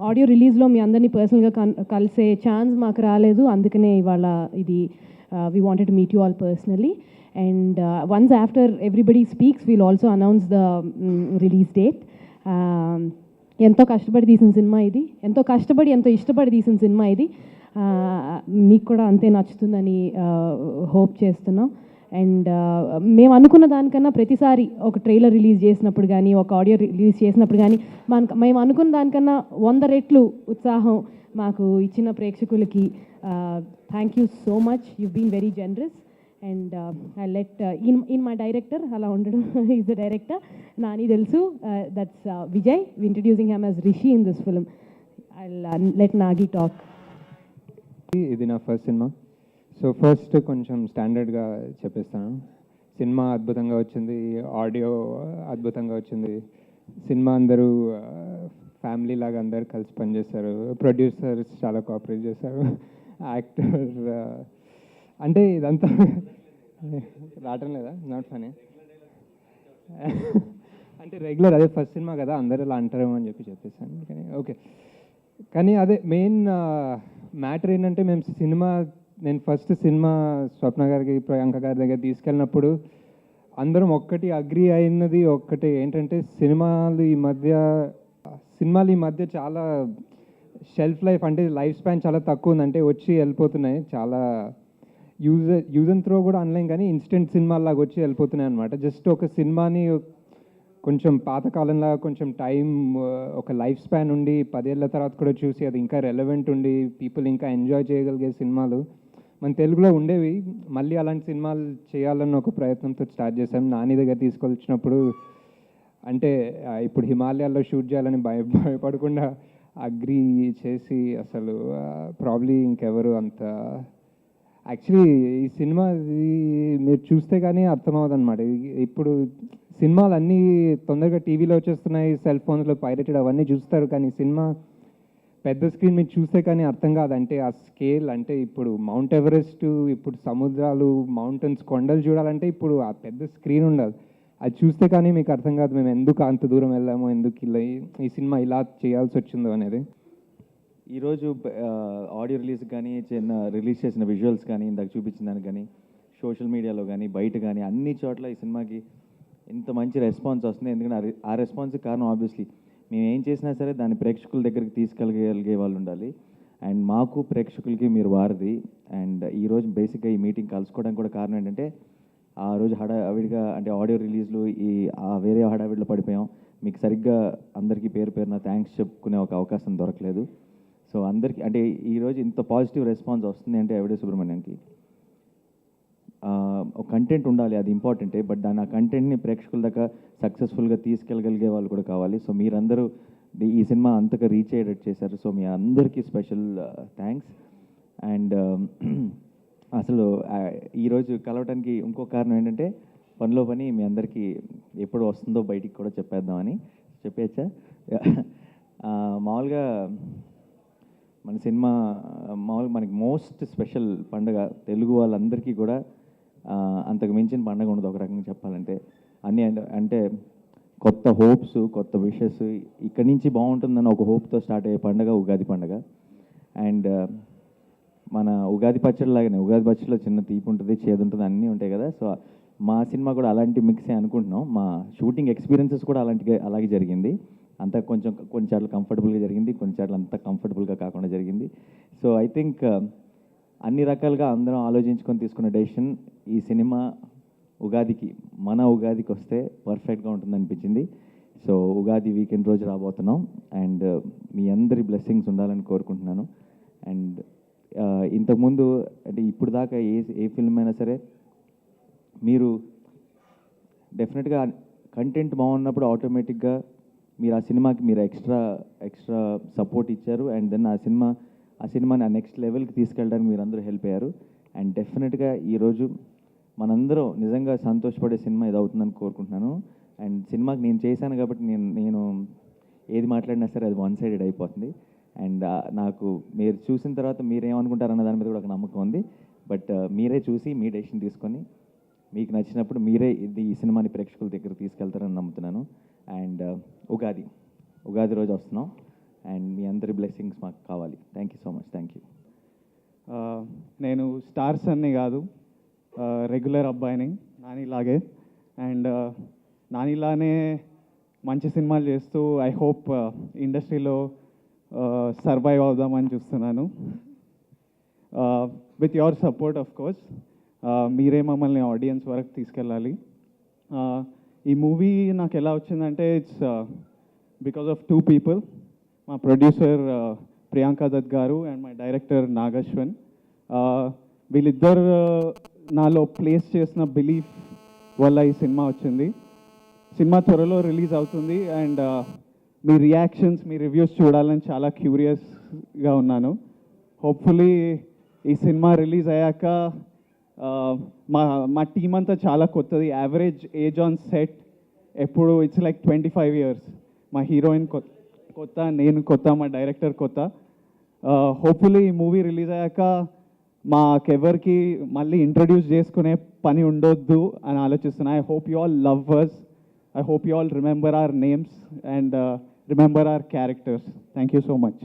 Audio రిలీజ్లో మీ అందరినీ పర్సనల్గా కలిసే ఛాన్స్ మాకు రాలేదు. అందుకనే ఇవాళ ఇది we wanted to meet you all personally. And once after everybody speaks we'll also announce the release date. ఎంతో కష్టపడి తీసిన సినిమా ఇది, ఎంతో కష్టపడి ఎంతో ఇష్టపడి తీసిన సినిమా ఇది. మీకు కూడా అంతే నచ్చుతుందని హోప్ చేస్తున్నాం. అండ్ మేము అనుకున్న దానికన్నా ప్రతిసారి ఒక ట్రైలర్ రిలీజ్ చేసినప్పుడు కానీ, ఒక ఆడియో రిలీజ్ చేసినప్పుడు కానీ మేము అనుకున్న దానికన్నా 100 రెట్లు ఉత్సాహం మాకు ఇచ్చిన ప్రేక్షకులకి thank you so much. You been very generous. And I let in my director అలా ఉండడం ఈజ్ ద డైరెక్టర్, నాని తెలుసు, that's Vijay. Introducing him as Rishi in this film. I let Nagi talk. ఇది నా ఫస్ట్ సినిమా. సో ఫస్ట్ కొంచెం స్టాండర్డ్గా చెప్పేస్తాను. Cinema అద్భుతంగా వచ్చింది, ఆడియో అద్భుతంగా వచ్చింది. సినిమా అందరూ ఫ్యామిలీ లాగా అందరు కలిసి పనిచేస్తారు. ప్రొడ్యూసర్స్ చాలా కోఆపరేట్ చేశారు. యాక్టర్ అంటే ఇదంతా రావటం లేదా, నాట్ ఫనీ అంటే రెగ్యులర్, అదే ఫస్ట్ సినిమా కదా అందరూ ఇలా అంటారేమో అని చెప్పేసాను. కానీ ఓకే, కానీ అదే మెయిన్ మ్యాటర్ ఏంటంటే నేను ఫస్ట్ సినిమా స్వప్న గారికి, ప్రియాంక గారి దగ్గర తీసుకెళ్ళినప్పుడు అందరం ఒక్కటి అగ్రి అయినది ఒక్కటే ఏంటంటే సినిమాలు ఈ మధ్య చాలా షెల్ఫ్ లైఫ్, అంటే లైఫ్ స్పాన్ చాలా తక్కువ ఉంది. అంటే వచ్చి వెళ్ళిపోతున్నాయి, చాలా యూజ్ అండ్ త్రో కూడా అనలేం, కానీ ఇన్స్టెంట్ సినిమాలాగా వచ్చి వెళ్ళిపోతున్నాయి అనమాట. జస్ట్ ఒక సినిమాని కొంచెం పాతకాలంలో కొంచెం టైం, ఒక లైఫ్ స్పాన్ ఉండి 10 ఏళ్ళ తర్వాత కూడా చూసి అది ఇంకా రెలవెంట్ ఉండి పీపుల్ ఇంకా ఎంజాయ్ చేయగలిగే సినిమాలు మన తెలుగులో ఉండేవి. మళ్ళీ అలాంటి సినిమాలు చేయాలన్న ఒక ప్రయత్నంతో స్టార్ట్ చేశాం. నాని దగ్గర తీసుకొచ్చినప్పుడు అంటే ఇప్పుడు హిమాలయాల్లో షూట్ చేయాలని భయపడకుండా అగ్రి చేసి, అసలు ప్రాబ్లీ ఇంకెవరు అంత యాక్చువల్లీ ఈ సినిమా మీరు చూస్తే కానీ అర్థమవుతుంది అనమాట. ఇప్పుడు సినిమాలు అన్నీ తొందరగా టీవీలో వచ్చేస్తున్నాయి, సెల్ ఫోన్స్లో పైరేటెడ్ అవన్నీ చూస్తారు, కానీ సినిమా పెద్ద స్క్రీన్ మీద చూస్తే కానీ అర్థం కాదు. అంటే ఆ స్కేల్, అంటే ఇప్పుడు మౌంట్ ఎవరెస్ట్, ఇప్పుడు సముద్రాలు, మౌంటైన్స్, కొండలు చూడాలంటే ఇప్పుడు ఆ పెద్ద స్క్రీన్ ఉండాలి. అది చూస్తే కానీ మీకు అర్థం కాదు మేము ఎందుకు అంత దూరం వెళ్ళామో, ఎందుకు ఇలా ఈ సినిమా ఇలా చేయాల్సి వచ్చిందో అనేది. ఈరోజు ఆడియో రిలీజ్ కానీ, రిలీజ్ చేసిన విజువల్స్ కానీ, ఇందాక చూపించిన దానికి కానీ, సోషల్ మీడియాలో కానీ, బయట కానీ అన్ని చోట్ల ఈ సినిమాకి ఇంత మంచి రెస్పాన్స్ వస్తుంది. ఎందుకంటే ఆ రెస్పాన్స్కి కారణం ఆబ్వియస్లీ మేము ఏం చేసినా సరే దాన్ని ప్రేక్షకుల దగ్గరికి తీసుకెళ్ళగలిగే వాళ్ళు ఉండాలి. అండ్ మాకు ప్రేక్షకులకి మీరు వారధి. అండ్ ఈరోజు బేసిక్గా ఈ మీటింగ్ కలుసుకోవడానికి కూడా కారణం ఏంటంటే ఆ రోజు హడావిడిగా, అంటే ఆడియో రిలీజ్లు వేరే హడావిడిలో పడిపోయాం. మీకు సరిగ్గా అందరికీ పేరున థ్యాంక్స్ చెప్పుకునే ఒక అవకాశం దొరకలేదు. సో అందరికీ, అంటే ఈరోజు ఇంత పాజిటివ్ రెస్పాన్స్ వస్తుంది అంటే ఎవడే సుబ్రహ్మణ్యంకి ఒక కంటెంట్ ఉండాలి, అది ఇంపార్టెంటే. బట్ ఆ కంటెంట్ని ప్రేక్షకుల దాకా సక్సెస్ఫుల్గా తీసుకెళ్ళగలిగే వాళ్ళు కూడా కావాలి. సో మీరందరూ ఈ సినిమా అంతగా రీచ్ అయ్యేటట్టు చేశారు. సో మీ అందరికీ స్పెషల్ థ్యాంక్స్. అండ్ అసలు ఈరోజు కలవటానికి ఇంకో కారణం ఏంటంటే పనిలో పని మీ అందరికీ ఎప్పుడు వస్తుందో బయటికి కూడా చెప్పేద్దామని. చెప్పేచ్చా? మామూలుగా మన సినిమా మనకి మోస్ట్ స్పెషల్ పండుగ, తెలుగు వాళ్ళందరికీ కూడా అంతకు మించిన పండుగ ఉండదు ఒక రకంగా చెప్పాలంటే. అన్నీ అంటే కొత్త హోప్స్, కొత్త విషెస్, ఇక్కడి నుంచి బాగుంటుందని ఒక హోప్తో స్టార్ట్ అయ్యే పండుగ ఉగాది పండుగ. అండ్ మన ఉగాది పచ్చడి లాగానే, ఉగాది పచ్చడిలో చిన్న తీపి ఉంటుంది, చేదు ఉంటుంది, అన్నీ ఉంటాయి కదా. సో మా సినిమా కూడా అలాంటి మిక్సే అనుకుంటున్నాం. మా షూటింగ్ ఎక్స్పీరియన్సెస్ కూడా అలాగే జరిగింది. అంతా కొన్ని చాట్ల కంఫర్టబుల్గా జరిగింది, కొన్ని చాట్ల అంత కంఫర్టబుల్గా కాకుండా జరిగింది. సో ఐ థింక్ అన్ని రకాలుగా అందరం ఆలోచించుకొని తీసుకున్న డెసిషన్ ఈ సినిమా మన ఉగాదికి వస్తే పర్ఫెక్ట్గా ఉంటుంది అనిపించింది. సో ఉగాది వీకెండ్ రోజు రాబోతున్నాం. అండ్ మీ అందరి బ్లెస్సింగ్స్ ఉండాలని కోరుకుంటున్నాను. అండ్ ఇంతకుముందు, అంటే ఇప్పుడు దాకా ఏ ఫిల్మ్ అయినా సరే మీరు డెఫినెట్గా కంటెంట్ బాగున్నప్పుడు ఆటోమేటిక్గా మీరు ఆ సినిమాకి మీరు ఎక్స్ట్రా సపోర్ట్ ఇచ్చారు. అండ్ దెన్ ఆ సినిమాని ఆ నెక్స్ట్ లెవెల్కి తీసుకెళ్ళడానికి మీరు అందరూ హెల్ప్ అయ్యారు. అండ్ డెఫినెట్గా ఈరోజు మనందరం నిజంగా సంతోషపడే సినిమా ఇది అవుతుందని కోరుకుంటున్నాను. అండ్ సినిమాకి నేను చేశాను కాబట్టి నేను ఏది మాట్లాడినా సరే అది వన్ సైడెడ్ అయిపోతుంది. అండ్ నాకు మీరు చూసిన తర్వాత మీరేమనుకుంటారన్న దాని మీద కూడా ఒక నమ్మకం ఉంది. బట్ మీరే చూసి మీ డెసిషన్ తీసుకొని మీకు నచ్చినప్పుడు మీరే ఈ సినిమాని ప్రేక్షకుల దగ్గర తీసుకెళ్తారని నమ్ముతున్నాను. అండ్ ఉగాది రోజు వస్తున్నాం. అండ్ మీ అందరి బ్లెస్సింగ్స్ మాకు కావాలి. Thank you so much. Thank you. నేను స్టార్స్ అన్ని కాదు, రెగ్యులర్ అబ్బాయిని నానిలాగే. అండ్ నానిలానే మంచి సినిమాలు చేస్తూ ఐ హోప్ ఇండస్ట్రీలో సర్వైవ్ అవుదామని చూస్తున్నాను. With your support of course. మీరే మమ్మల్ని ఆడియన్స్ వరకు తీసుకెళ్ళాలి. ఈ మూవీ నాకు ఎలా వచ్చిందంటే ఇట్స్ బికాస్ ఆఫ్ 2 people. మా ప్రొడ్యూసర్ ప్రియాంక దత్ గారు అండ్ మై డైరెక్టర్ నాగశ్వన్. వీళ్ళిద్దరు నాలో ప్లేస్ చేసిన బిలీఫ్ వల్ల ఈ సినిమా వచ్చింది. సినిమా త్వరలో రిలీజ్ అవుతుంది and me reactions, me reviews చూడాలని చాలా క్యూరియస్గా ఉన్నాను. హోప్ఫుల్లీ ఈ సినిమా రిలీజ్ అయ్యాక మా టీం అంతా చాలా కొత్తది. యావరేజ్ ఏజ్ ఆన్ సెట్ ఎప్పుడు ఇట్స్ లైక్ 25 years. మా హీరోయిన్ కొత్త, నేను కొత్త, మా డైరెక్టర్ కొత్త. హోప్ఫుల్లీ ఈ మూవీ రిలీజ్ అయ్యాక మాకెవరికి మళ్ళీ ఇంట్రడ్యూస్ చేసుకునే పని ఉండొద్దు అని ఆలోచిస్తున్నా. I hope you all love us. I hope you all remember our names and remember our characters. Thank you so much.